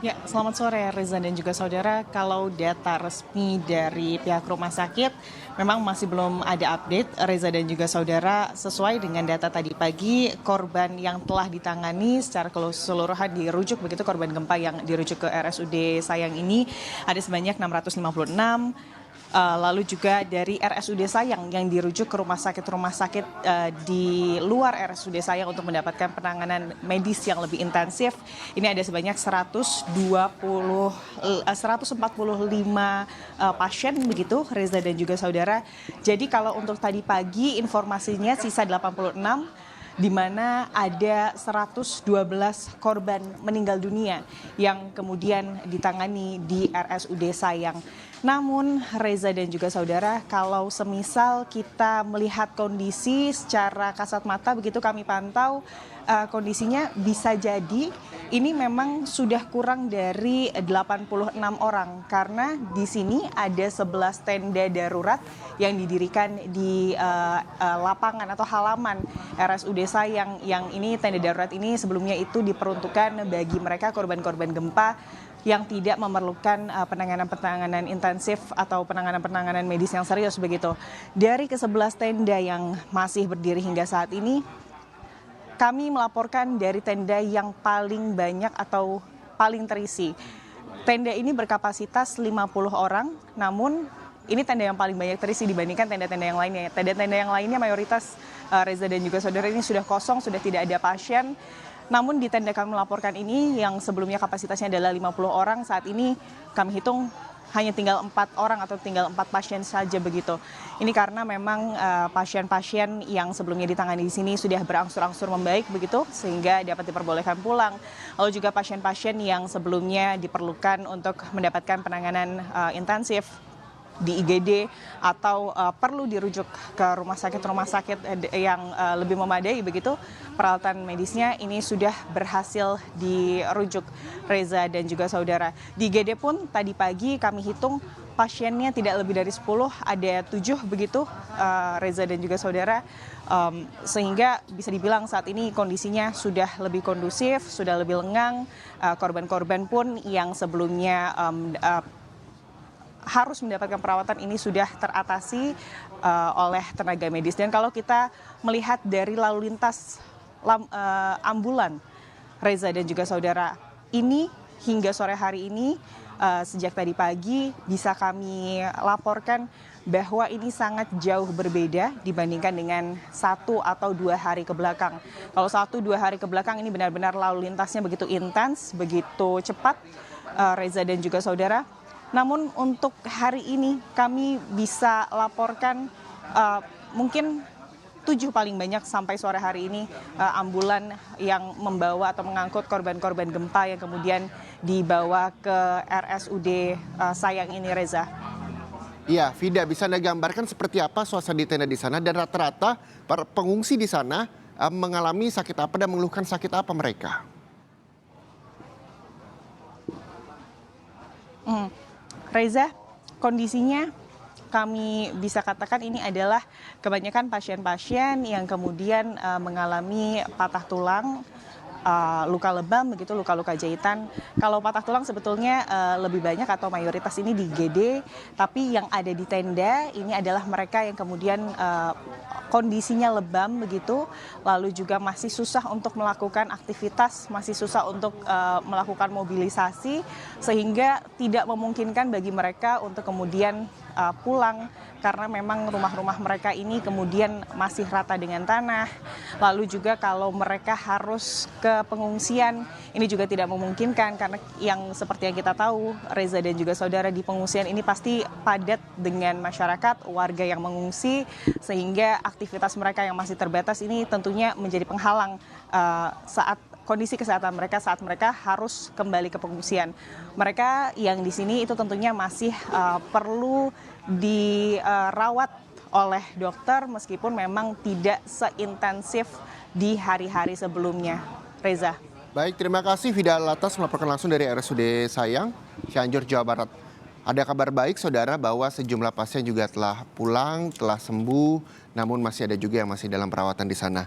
Ya, selamat sore Reza dan juga saudara. Kalau data resmi dari pihak rumah sakit, memang masih belum ada update Reza dan juga saudara. Sesuai dengan data tadi pagi, korban yang telah ditangani secara keseluruhan dirujuk begitu korban gempa yang dirujuk ke RSUD Sayang ini ada sebanyak 656. Lalu juga dari RSUD Sayang yang dirujuk ke rumah sakit di luar RSUD Sayang untuk mendapatkan penanganan medis yang lebih intensif. Ini ada sebanyak 145 pasien begitu Reza dan juga saudara. Jadi kalau untuk tadi pagi informasinya sisa 86, di mana ada 112 korban meninggal dunia yang kemudian ditangani di RSUD Sayang. Namun Reza dan juga saudara, kalau semisal kita melihat kondisi secara kasat mata begitu kami pantau, kondisinya bisa jadi ini memang sudah kurang dari 86 orang karena di sini ada 11 tenda darurat yang didirikan di lapangan atau halaman RSUD Sayang, yang ini tenda darurat ini sebelumnya itu diperuntukkan bagi mereka korban-korban gempa yang tidak memerlukan penanganan-penanganan intensif atau penanganan-penanganan medis yang serius begitu. Dari ke-11 tenda yang masih berdiri hingga saat ini, kami melaporkan dari tenda yang paling banyak atau paling terisi. Tenda ini berkapasitas 50 orang, namun ini tenda yang paling banyak terisi dibandingkan tenda-tenda yang lainnya. Tenda-tenda yang lainnya mayoritas Reza dan juga saudara ini sudah kosong, sudah tidak ada pasien. Namun di tenda kami melaporkan ini yang sebelumnya kapasitasnya adalah 50 orang, saat ini kami hitung hanya tinggal 4 orang atau tinggal 4 pasien saja begitu. Ini karena memang pasien-pasien yang sebelumnya ditangani di sini sudah berangsur-angsur membaik begitu sehingga dapat diperbolehkan pulang. Lalu juga pasien-pasien yang sebelumnya diperlukan untuk mendapatkan penanganan intensif di IGD atau perlu dirujuk ke rumah sakit yang lebih memadai begitu peralatan medisnya, ini sudah berhasil dirujuk Reza dan juga saudara. Di IGD pun tadi pagi kami hitung pasiennya tidak lebih dari 10, ada 7 begitu Reza dan juga saudara, sehingga bisa dibilang saat ini kondisinya sudah lebih kondusif, sudah lebih lengang. Korban-korban pun yang sebelumnya harus mendapatkan perawatan ini sudah teratasi oleh tenaga medis. Dan kalau kita melihat dari lalu lintas ambulan Reza dan juga saudara, ini hingga sore hari ini sejak tadi pagi bisa kami laporkan bahwa ini sangat jauh berbeda dibandingkan dengan 1 atau 2 hari ke belakang. Kalau 1-2 hari ke belakang ini benar-benar lalu lintasnya begitu intens, begitu cepat Reza dan juga saudara. Namun untuk hari ini kami bisa laporkan mungkin 7 paling banyak sampai sore hari ini ambulan yang membawa atau mengangkut korban-korban gempa yang kemudian dibawa ke RSUD Sayang ini, Reza. Iya, Vida, bisa Anda gambarkan seperti apa suasana di tenda di sana dan rata-rata para pengungsi di sana mengalami sakit apa dan mengeluhkan sakit apa mereka? Reza, kondisinya kami bisa katakan ini adalah kebanyakan pasien-pasien yang kemudian mengalami patah tulang, luka lebam begitu, luka-luka jahitan. Kalau patah tulang sebetulnya lebih banyak atau mayoritas ini di IGD, tapi yang ada di tenda ini adalah mereka yang kemudian kondisinya lebam begitu, lalu juga masih susah untuk melakukan aktivitas, masih susah untuk melakukan mobilisasi, sehingga tidak memungkinkan bagi mereka untuk kemudian pulang karena memang rumah-rumah mereka ini kemudian masih rata dengan tanah. Lalu juga kalau mereka harus ke pengungsian ini juga tidak memungkinkan karena yang seperti yang kita tahu Reza dan juga saudara, di pengungsian ini pasti padat dengan masyarakat, warga yang mengungsi, sehingga aktivitas mereka yang masih terbatas ini tentunya menjadi penghalang saat kondisi kesehatan mereka saat mereka harus kembali ke pengungsian. Mereka yang di sini itu tentunya masih perlu dirawat oleh dokter meskipun memang tidak seintensif di hari-hari sebelumnya. Reza. Baik, terima kasih Vida Latas melaporkan langsung dari RSUD Sayang, Cianjur, Jawa Barat. Ada kabar baik saudara bahwa sejumlah pasien juga telah pulang, telah sembuh, namun masih ada juga yang masih dalam perawatan di sana.